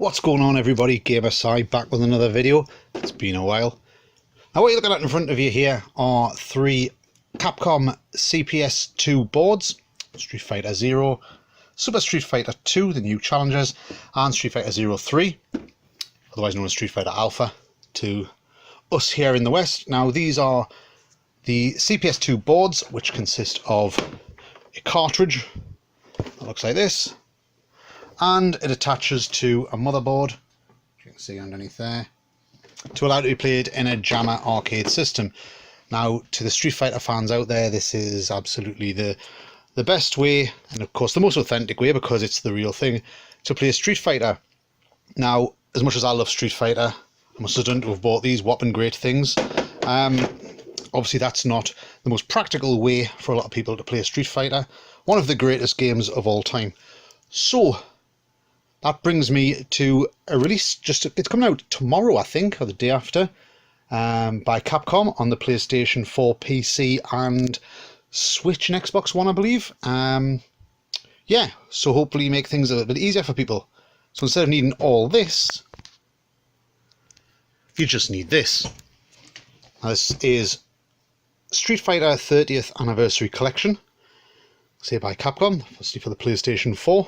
What's going on, everybody? GamerSci back with another video. It's been a while. Now what you're looking at in front of you here are three Capcom CPS2 boards: Street Fighter 0, Super Street Fighter 2, the new challengers, and Street Fighter 03, otherwise known as Street Fighter Alpha to us here in the West. Now these are the CPS2 boards, which consist of a cartridge that looks like this, and it attaches to a motherboard, you can see underneath there, to allow it to be played in a JAMMA arcade system. Now, to the Street Fighter fans out there, this is absolutely the best way, and of course the most authentic way, because it's the real thing, to play Street Fighter. Now, as much as I love Street Fighter, I must have done to have bought these whopping great things. Obviously that's not the most practical way for a lot of people to play Street Fighter, one of the greatest games of all time. So that brings me to a release, it's coming out tomorrow, I think, or the day after, by Capcom on the PlayStation 4, PC and Switch and Xbox One, I believe. Yeah, so hopefully make things a little bit easier for people. So instead of needing all this, you just need this. Now this is Street Fighter 30th Anniversary Collection, say by Capcom, firstly for the PlayStation 4,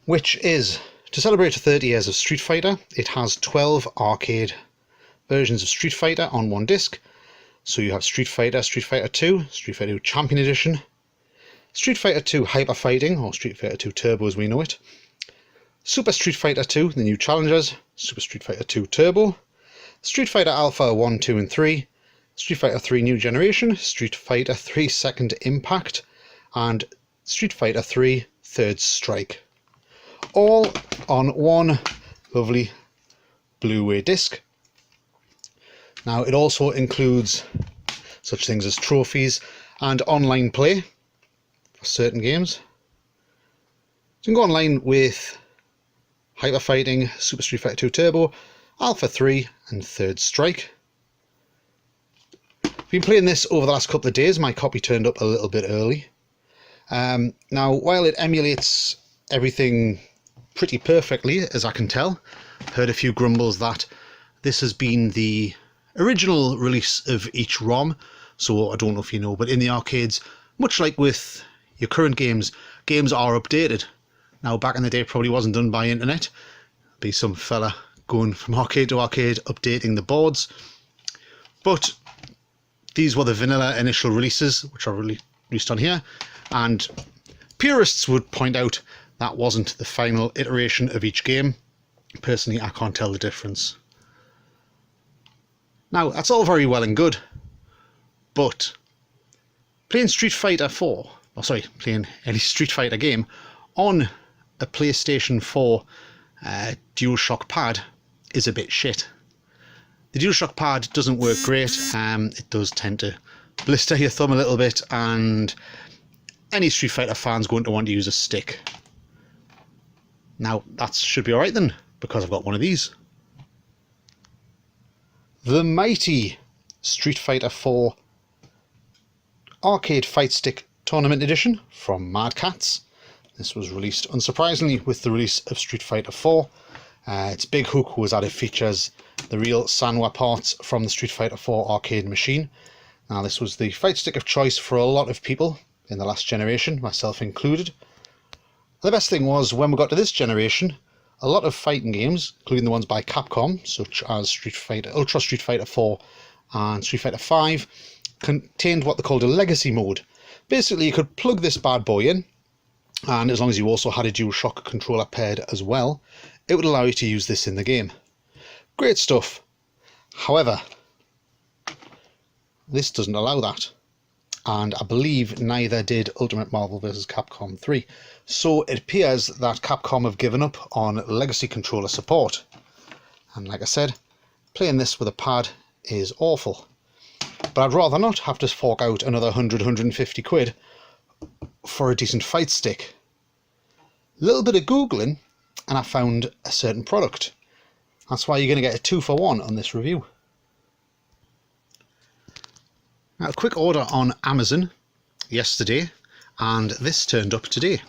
which is to celebrate 30 years of Street Fighter. It has 12 arcade versions of Street Fighter on one disc. So you have Street Fighter, Street Fighter 2, Street Fighter 2 Champion Edition, Street Fighter 2 Hyper Fighting, or Street Fighter 2 Turbo as we know it, Super Street Fighter 2, the new challengers, Super Street Fighter 2 Turbo, Street Fighter Alpha 1, 2 and 3, Street Fighter 3 New Generation, Street Fighter 3 Second Impact, and Street Fighter 3 Third Strike. All on one lovely Blu-ray disc. Now it also includes such things as trophies and online play for certain games. So you can go online with Hyper Fighting, Super Street Fighter 2 Turbo, Alpha 3 and Third Strike. I've been playing this over the last couple of days. My copy turned up a little bit early. Now while it emulates everything pretty perfectly, as I can tell, I've heard a few grumbles that this has been the original release of each ROM. So I don't know if you know, but in the arcades, much like with your current games, games are updated. Now back in the day it probably wasn't done by internet. There'd be some fella going from arcade to arcade updating the boards. But these were the vanilla initial releases, which are released on here, and purists would point out that wasn't the final iteration of each game. Personally, I can't tell the difference. Now, that's all very well and good, but playing Street Fighter 4, or sorry, playing any Street Fighter game on a PlayStation 4 DualShock pad is a bit shit. The DualShock pad doesn't work great. It does tend to blister your thumb a little bit, and any Street Fighter fan's going to want to use a stick. Now that should be alright then, because I've got one of these. The mighty Street Fighter 4 Arcade Fight Stick Tournament Edition from Mad Catz. This was released unsurprisingly with the release of Street Fighter 4. Its big hook was that it features the real Sanwa parts from the Street Fighter 4 arcade machine. Now this was the fight stick of choice for a lot of people in the last generation, myself included. The best thing was, when we got to this generation, a lot of fighting games, including the ones by Capcom, such as Ultra Street Fighter 4 and Street Fighter 5, contained what they called a legacy mode. Basically, you could plug this bad boy in, and as long as you also had a DualShock controller paired as well, it would allow you to use this in the game. Great stuff. However, this doesn't allow that, and I believe neither did Ultimate Marvel vs. Capcom 3. So it appears that Capcom have given up on legacy controller support. And like I said, playing this with a pad is awful. But I'd rather not have to fork out another 100, 150 quid for a decent fight stick. A little bit of Googling and I found a certain product. That's why you're going to get a 2-for-1 on this review. Now, a quick order on Amazon yesterday, and this turned up today,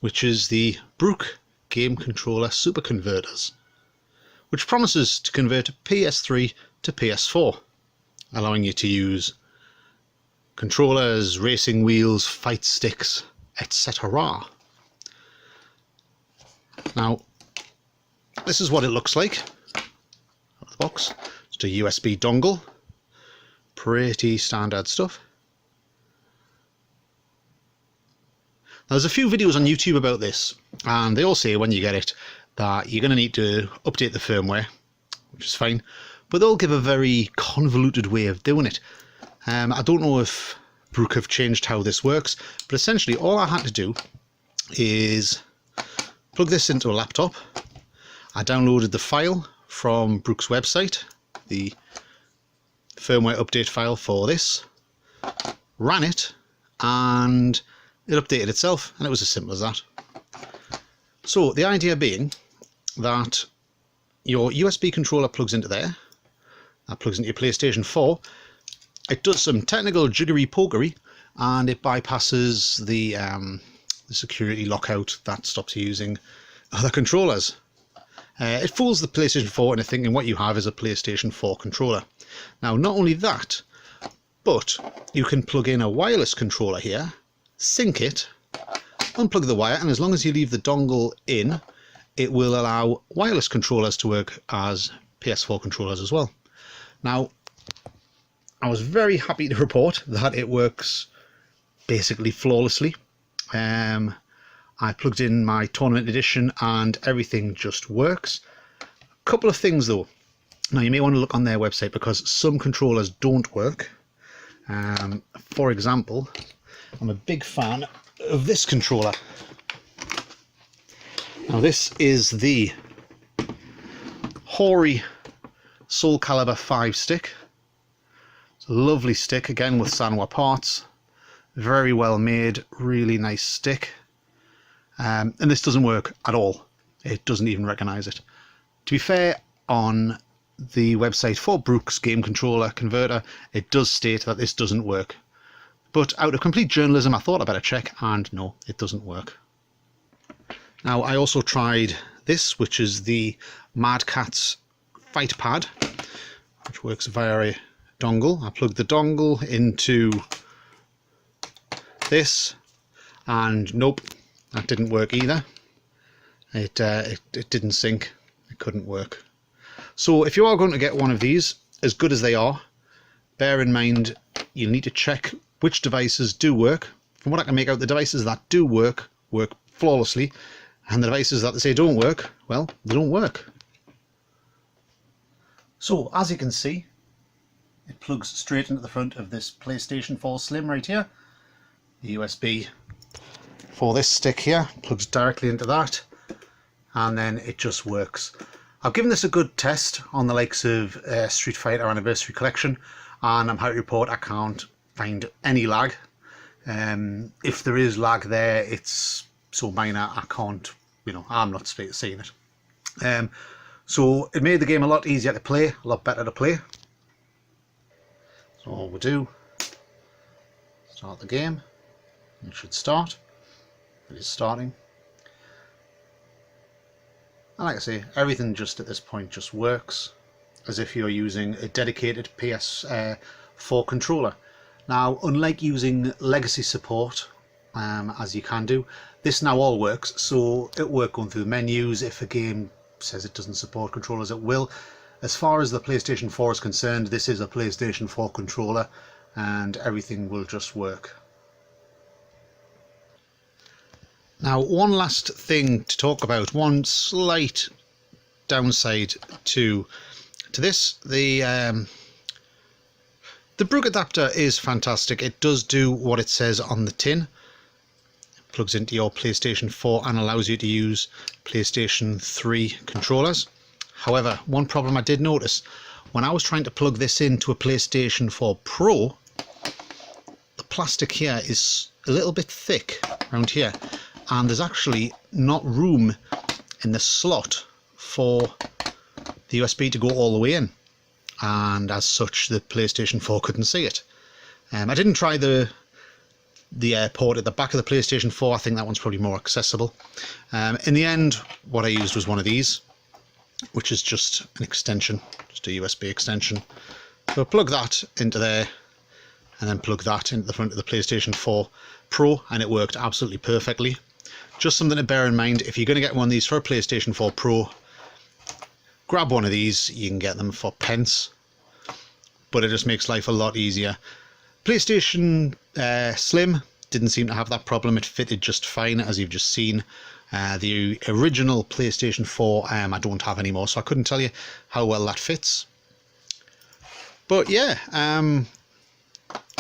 which is the Brook game controller super converters, which promises to convert PS3 to PS4, allowing you to use controllers, racing wheels, fight sticks, etc. Now, this is what it looks like out of the box. It's a USB dongle, pretty standard stuff. Now, there's a few videos on YouTube about this, and they all say when you get it that you're going to need to update the firmware, which is fine, but they'll give a very convoluted way of doing it. I don't know if Brook have changed how this works, but essentially all I had to do is plug this into a laptop. I downloaded the file from Brook's website, the firmware update file for this, ran it, and it updated itself, and it was as simple as that. So the idea being that your USB controller plugs into there, that plugs into your PlayStation 4, it does some technical jiggery-pokery, and it bypasses the security lockout that stops you using other controllers. It fools the PlayStation 4 into thinking what you have is a PlayStation 4 controller. Now, not only that, but you can plug in a wireless controller here, sync it, unplug the wire, and as long as you leave the dongle in, it will allow wireless controllers to work as PS4 controllers as well. Now, I was very happy to report that it works basically flawlessly. I plugged in my Tournament Edition and everything just works. A couple of things though. Now, you may want to look on their website because some controllers don't work. For example, I'm a big fan of this controller. Now, this is the Hori Soul Calibur 5 stick. It's a lovely stick, again with Sanwa parts. Very well made, really nice stick. And this doesn't work at all. It doesn't even recognise it. To be fair, on the website for Brook's game controller converter, it does state that this doesn't work. But out of complete journalism, I thought I'd better check, and no, it doesn't work. Now, I also tried this, which is the Catz Fight Pad, which works via a dongle. I plugged the dongle into this, and nope, that didn't work either. It didn't sync. It couldn't work. So if you are going to get one of these, as good as they are, bear in mind you'll need to check which devices do work. From what I can make out, the devices that do work flawlessly, and the devices that they say don't work, well, they don't work. So as you can see, it plugs straight into the front of this PlayStation 4 Slim right here. The USB for this stick here plugs directly into that, and then it just works. I've given this a good test on the likes of Street Fighter Anniversary Collection, and I'm happy to report I can't find any lag. If there is lag there, it's so minor I can't, I'm not seeing it. So it made the game a lot easier to play, a lot better to play. So all we do, start the game. It should start. It is starting. And like I say, everything just at this point just works as if you're using a dedicated PS4 controller. Now, unlike using legacy support, as you can do, this now all works. So it'll work going through the menus. If a game says it doesn't support controllers, it will. As far as the PlayStation 4 is concerned, this is a PlayStation 4 controller, and everything will just work. Now, one last thing to talk about, one slight downside to this. The Brook adapter is fantastic. It does do what it says on the tin. It plugs into your PlayStation 4 and allows you to use PlayStation 3 controllers. However, one problem I did notice, when I was trying to plug this into a PlayStation 4 Pro, the plastic here is a little bit thick around here, and there's actually not room in the slot for the USB to go all the way in, and as such the PlayStation 4 couldn't see it. I didn't try the the port at the back of the PlayStation 4. I think that one's probably more accessible. In the end, what I used was one of these, which is just an extension, just a USB extension. So plug that into there, and then plug that into the front of the PlayStation 4 Pro, and it worked absolutely perfectly. Just something to bear in mind, if you're going to get one of these for a PlayStation 4 Pro, grab one of these. You can get them for pence, but it just makes life a lot easier. PlayStation Slim didn't seem to have that problem. It fitted just fine, as you've just seen. The original PlayStation 4 I don't have anymore, so I couldn't tell you how well that fits. But yeah,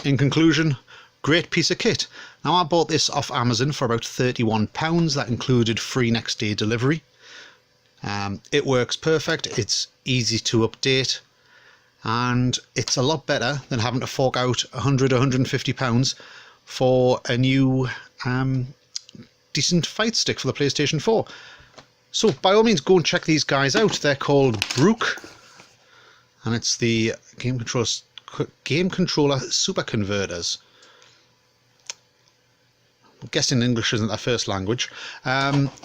in conclusion, great piece of kit. Now, I bought this off Amazon for about £31. That included free next day delivery. It works perfect. It's easy to update, and it's a lot better than having to fork out £100 or £150 for a new decent fight stick for the PlayStation 4. So by all means, go and check these guys out. They're called Brook, and it's the Game Controller Super Converters. I'm guessing English isn't their first language.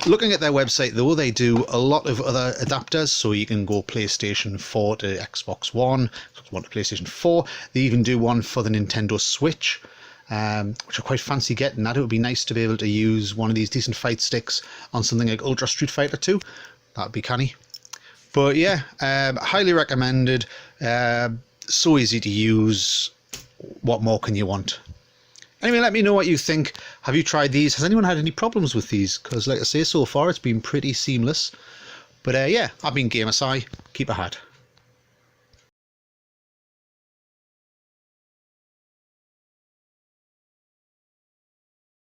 Looking at their website though, they do a lot of other adapters, so you can go PlayStation 4 to Xbox One, Xbox One to PlayStation 4. They even do one for the Nintendo Switch, which I quite fancy getting. That it would be nice to be able to use one of these decent fight sticks on something like Ultra Street Fighter 2. That'd be canny. But yeah, highly recommended. So easy to use. What more can you want? Anyway, let me know what you think. Have you tried these? Has anyone had any problems with these? Because like I say, so far it's been pretty seamless. But yeah, I've been GamerSci. Keep ahead.